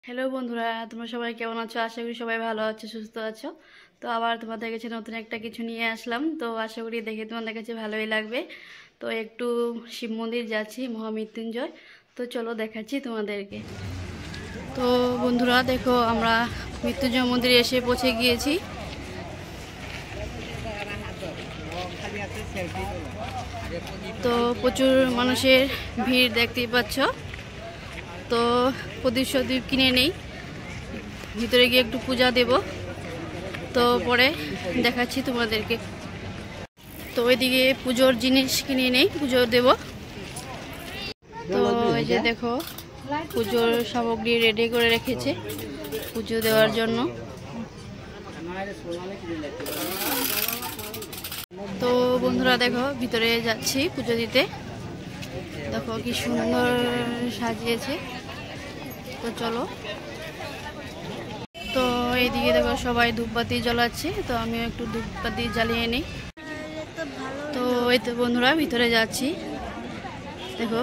Hello বন্ধুরা, তোমরা সবাই কেমন আছো? আশা করি সবাই ভালো আছো, সুস্থ আছো। তো আবার তোমাদের কাছে নতুন একটা কিছু নিয়ে আসলাম। তো আশা করি দেখে তোমাদের কাছে ভালোই লাগবে। তো একটু শিব মন্দির যাচ্ছি, মহামৃত্যুঞ্জয়। তো চলো দেখাচ্ছি তোমাদেরকে। তো বন্ধুরা দেখো, আমরা মৃত্যুঞ্জয় মন্দিরে এসে পৌঁছে গিয়েছি। তো প্রচুর মানুষের ভিড় দেখতেই পাচ্ছ। তো প্রদীপ কিনে নেই, ভিতরে গিয়ে একটু পূজা দেব, তো পরে দেখাচ্ছি তোমাদেরকে। তো ওইদিকে পুজোর জিনিস কিনে নেই, পুজো দেব। তো এই যে দেখো, পুজোর সামগ্রী রেডি করে রেখেছে পুজো দেওয়ার জন্য। তো বন্ধুরা দেখো, ভিতরে যাচ্ছি পুজো দিতে। দেখো কি সুন্দর সাজিয়েছে। তো চলো। তো এইদিকে দেখো সবাই ধূপবাতি জ্বালাচ্ছে, তো আমিও একটু ধূপবাতি জ্বালিয়ে নিই। তো এই তো বন্ধুরা ভিতরে যাচ্ছি। দেখো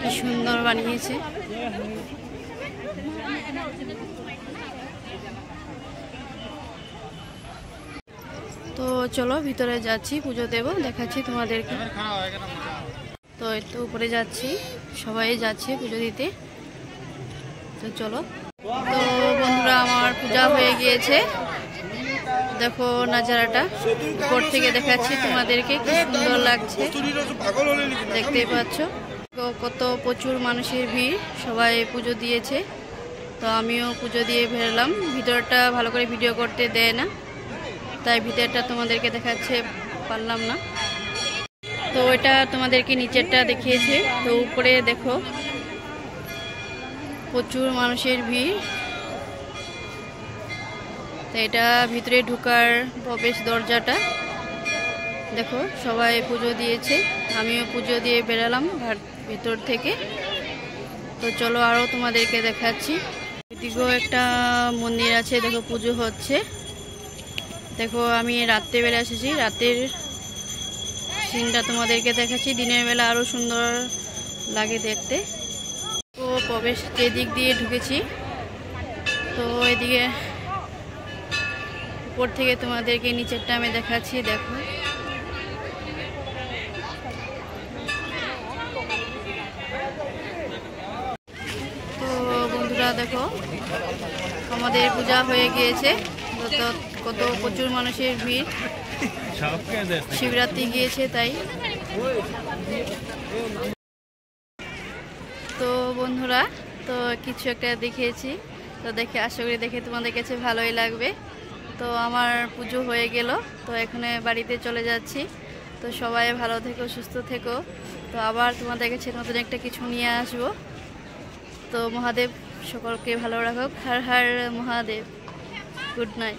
কি সুন্দর বানিয়েছে। তো চলো ভিতরে যাচ্ছি, পুজো দেব, দেখাচ্ছি তোমাদেরকে। তো একটু উপরে যাচ্ছি, সবাই যাচ্ছে পুজো দিতে। তো চলো। তো বন্ধুরা আমার পূজা হয়ে গিয়েছে। দেখো নাজারাটা উপর থেকে দেখাচ্ছি তোমাদেরকে, কি সুন্দর লাগছে, দেখতেই পাচ্ছ। কত প্রচুর মানুষের ভিড়, সবাই পুজো দিয়েছে। তো আমিও পুজো দিয়ে বেরোলাম। ভিতরটা ভালো করে ভিডিও করতে দেয় না, তাই ভিতরটা তোমাদেরকে দেখাচ্ছে পারলাম না। তো এটা তোমাদেরকে নিচেরটা দেখিয়েছে। তো উপরে দেখো প্রচুর মানুষের ভিড়। তো এটা ভিতরে ঢোকার প্রবেশ দরজাটা। দেখো সবাই পুজো দিয়েছে, আমিও পুজো দিয়ে বেরালাম ভিতর থেকে। তো চলো আরও তোমাদেরকে দেখাচ্ছি। এদিকেও একটা মন্দির আছে, দেখো পুজো হচ্ছে। দেখো আমি রাত্রেবেলা এসেছি, রাতের সিনটা তোমাদেরকে দেখাচ্ছি। দিনের বেলা আরও সুন্দর লাগে দেখতে। তো প্রবেশ যে দিক দিয়ে ঢুকেছি, তো এদিকে উপর থেকে তোমাদেরকে নিচেরটা আমি দেখাচ্ছি। দেখো তো বন্ধুরা দেখো, আমাদের পূজা হয়ে গিয়েছে। কত প্রচুর মানুষের ভিড়, শিবরাত্রি গিয়েছে তাই। তো বন্ধুরা, তো কিছু একটা দেখিয়েছি, তো দেখে আশা করি দেখে তোমাদের কাছে ভালোই লাগবে। তো আমার পুজো হয়ে গেল, তো এখানে বাড়িতে চলে যাচ্ছি। তো সবাই ভালো থেকো, সুস্থ থেকো। তো আবার তোমাদের কাছে নতুন একটা কিছু নিয়ে আসবো। তো মহাদেব সকলকে ভালো রাখুক। হর হর মহাদেব। Good night.